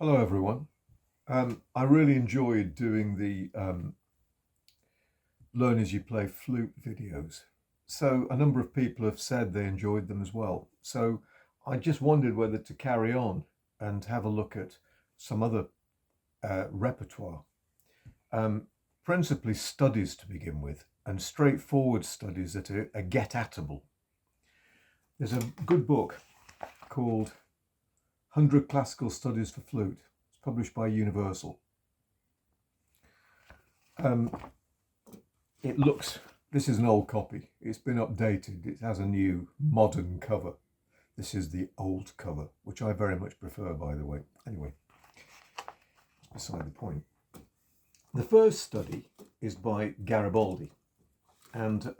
Hello, everyone. I really enjoyed doing the Learn as You Play Flute videos. So a number of people have said they enjoyed them as well. So I just wondered whether to carry on and have a look at some other repertoire. Principally studies to begin with, and straightforward studies that are get-atable. There's a good book called 100 Classical Studies for Flute. It's published by Universal. This is an old copy. It's been updated. It has a new modern cover. This is the old cover, which I very much prefer, by the way. Anyway, beside the point. The first study is by Gariboldi, and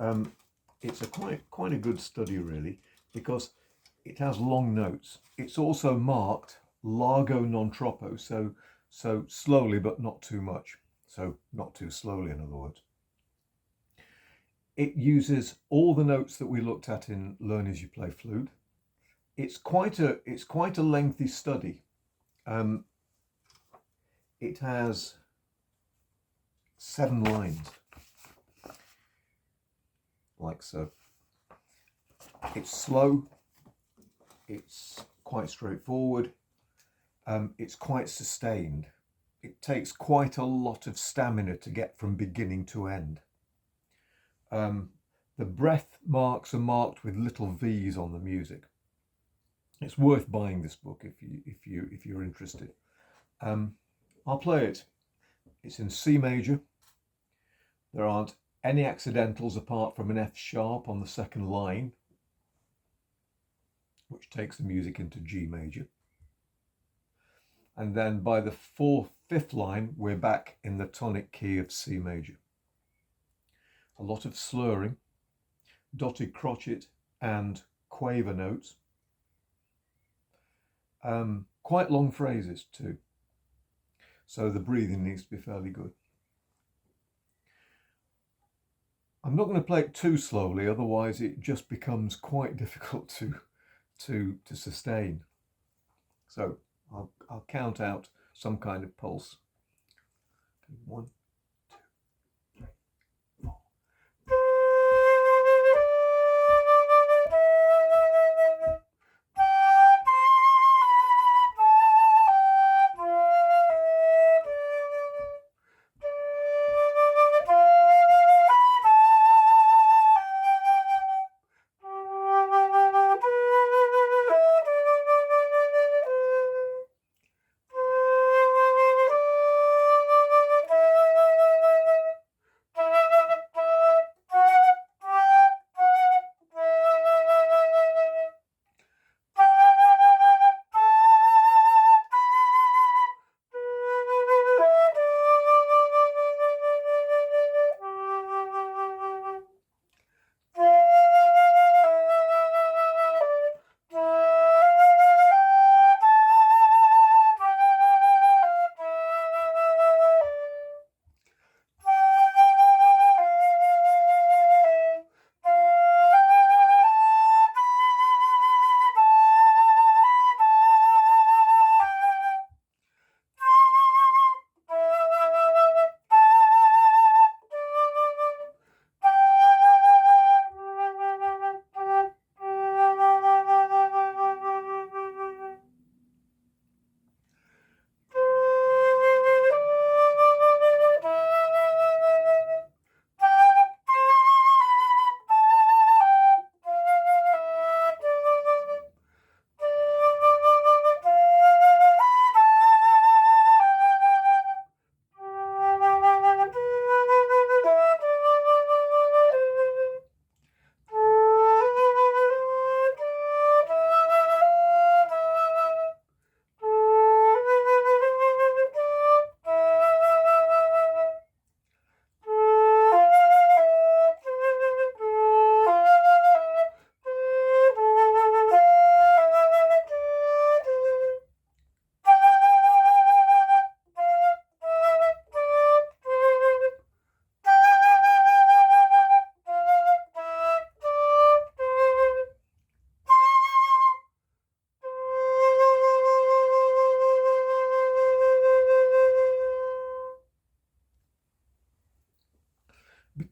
it's a quite a good study, really, because it has long notes. It's also marked largo non troppo, so slowly but not too much. So not too slowly, in other words. It uses all the notes that we looked at in Learn as You Play Flute. It's quite a lengthy study. It has 7 lines, like so. It's slow. It's quite straightforward. It's quite sustained. It takes quite a lot of stamina to get from beginning to end. The breath marks are marked with little V's on the music. It's worth buying this book if you're interested. I'll play it. It's in C major. There aren't any accidentals apart from an F sharp on the second line, which takes the music into G major. And then by the fifth line, we're back in the tonic key of C major. A lot of slurring, dotted crotchet and quaver notes. Quite long phrases too. So the breathing needs to be fairly good. I'm not going to play it too slowly, otherwise it just becomes quite difficult to sustain. So I'll count out some kind of pulse. 1, 2, 3, 4.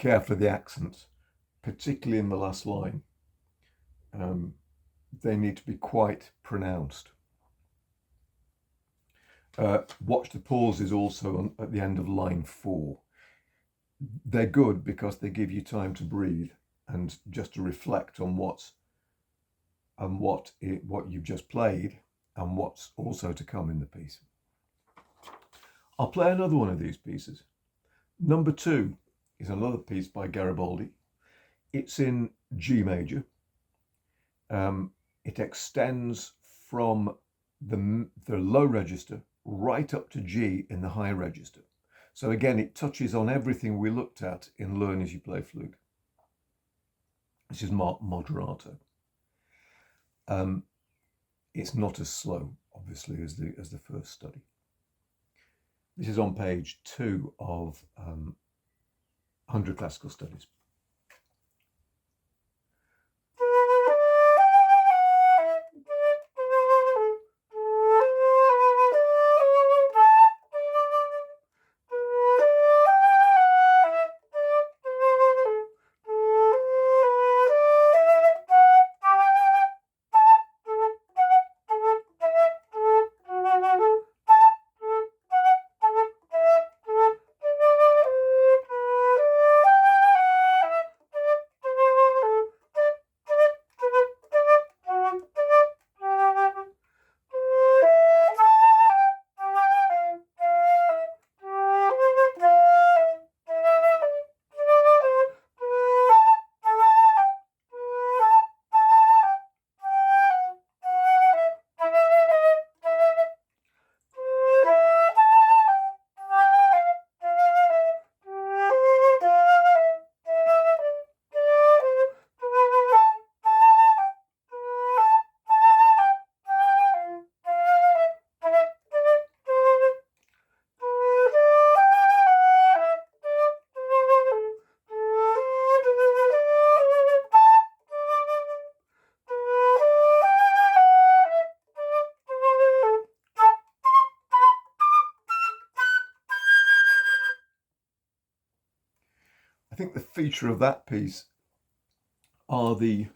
careful of the accents, particularly in the last line. They need to be quite pronounced. Watch the pauses also at the end of line 4. They're good because they give you time to breathe and just to reflect on what you've just played and what's also to come in the piece. I'll play another one of these pieces. Number 2 is another piece by Gariboldi. It's in G major. It extends from the low register right up to G in the high register. So again, it touches on everything we looked at in Learn As You Play Flute. This is moderato. It's not as slow, obviously, as the first study. This is on page 2 of 100 Classical Studies. I think the feature of that piece are the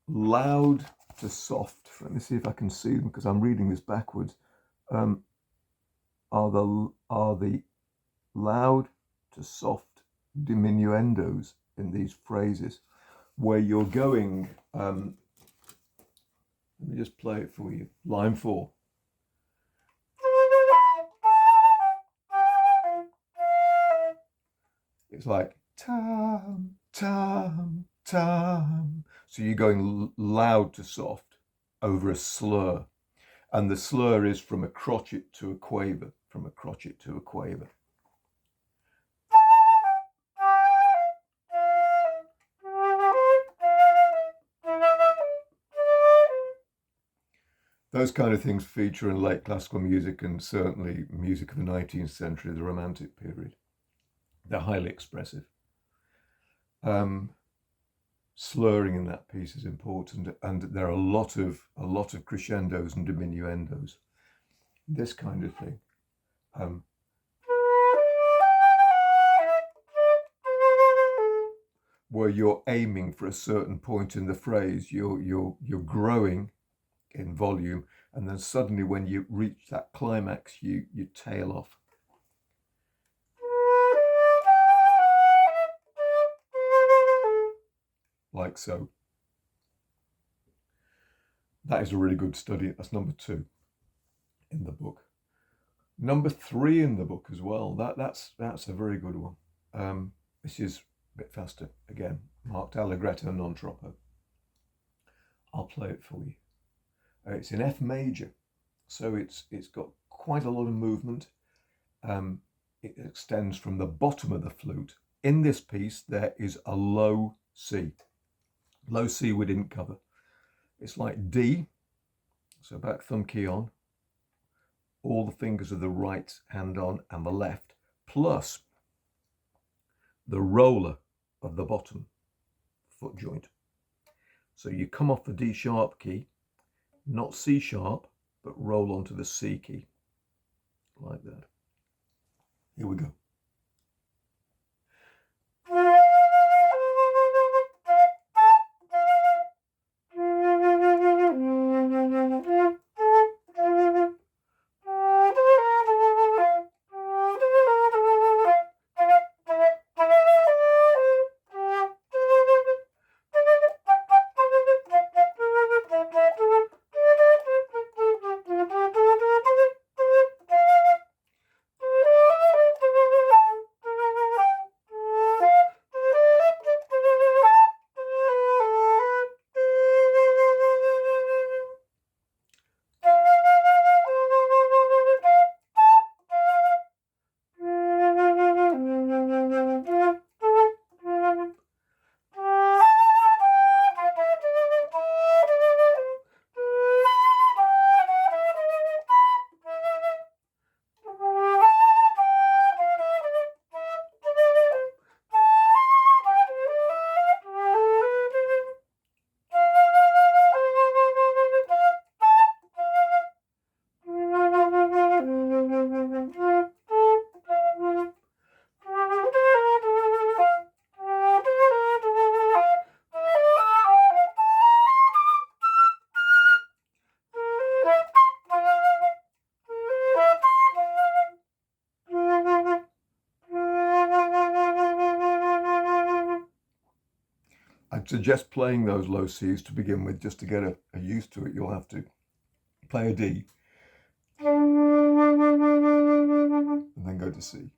loud to soft. Let me see if I can see them because I'm reading this backwards. Are the loud to soft diminuendos in these phrases, where you're going. Let me just play it for you. Line 4. It's like tam, tam, tam. So you're going loud to soft over a slur. And the slur is from a crotchet to a quaver, from a crotchet to a quaver. Those kind of things feature in late classical music and certainly music of the 19th century, the Romantic period. They're highly expressive. Slurring in that piece is important, and there are a lot of crescendos and diminuendos. This kind of thing. Where you're aiming for a certain point in the phrase, you're growing in volume, and then suddenly when you reach that climax, you tail off. Like so. That is a really good study. That's number 2 in the book. Number 3 in the book as well. That's a very good one. This is a bit faster again. Marked Allegretto non troppo. I'll play it for you. It's in F major, so it's got quite a lot of movement. It extends from the bottom of the flute. In this piece, there is a low C. Low C we didn't cover. It's like D, so back thumb key on, all the fingers of the right hand on and the left, plus the roller of the bottom foot joint. So you come off the D sharp key, not C sharp, but roll onto the C key, like that. Here we go. suggest playing those low Cs to begin with, just to get a used to it. You'll have to play a D and then go to C.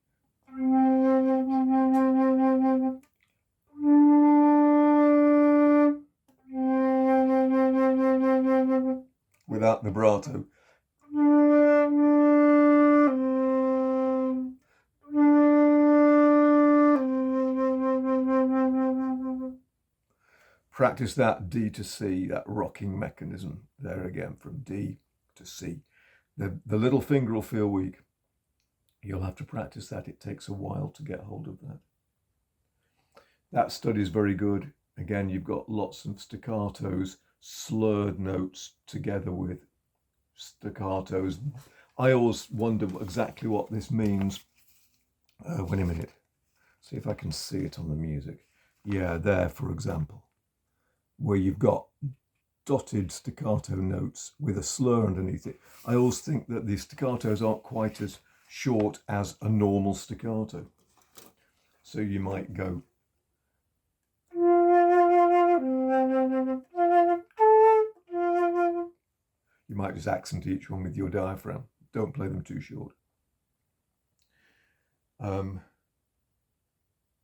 Without vibrato. Practice that D to C, that rocking mechanism there again, from D to C. The little finger will feel weak. You'll have to practice that. It takes a while to get hold of that. That study is very good. Again, you've got lots of staccatos, slurred notes together with staccatos. I always wonder exactly what this means. Wait a minute. See if I can see it on the music. Yeah, there, for example, where you've got dotted staccato notes with a slur underneath it. I always think that the staccatos aren't quite as short as a normal staccato. So you might go. You might just accent each one with your diaphragm. Don't play them too short.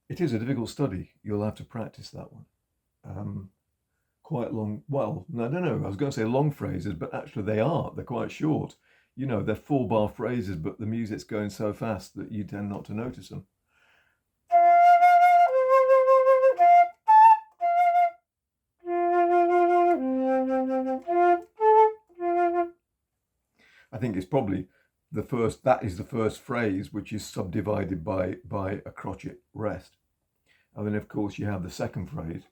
It is a difficult study. You'll have to practice that one. Quite long, well, I don't know, I was going to say long phrases, but actually they're quite short. You know, they're 4-bar phrases, but the music's going so fast that you tend not to notice them. I think it's probably that is the first phrase, which is subdivided by a crotchet rest. And then, of course, you have the second phrase,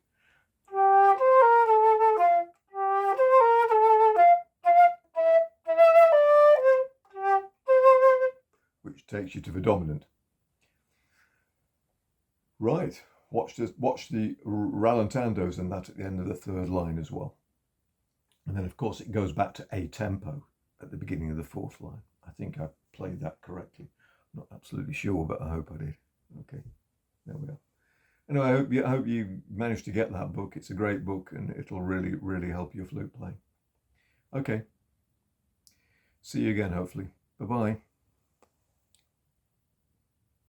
which takes you to the dominant. Right, watch the rallentandos and that at the end of the third line as well. And then, of course, it goes back to A tempo at the beginning of the fourth line. I think I played that correctly. I'm not absolutely sure, but I hope I did. Okay, there we are. Anyway, I hope you managed to get that book. It's a great book and it'll really, really help your flute playing. Okay, see you again, hopefully. Bye-bye.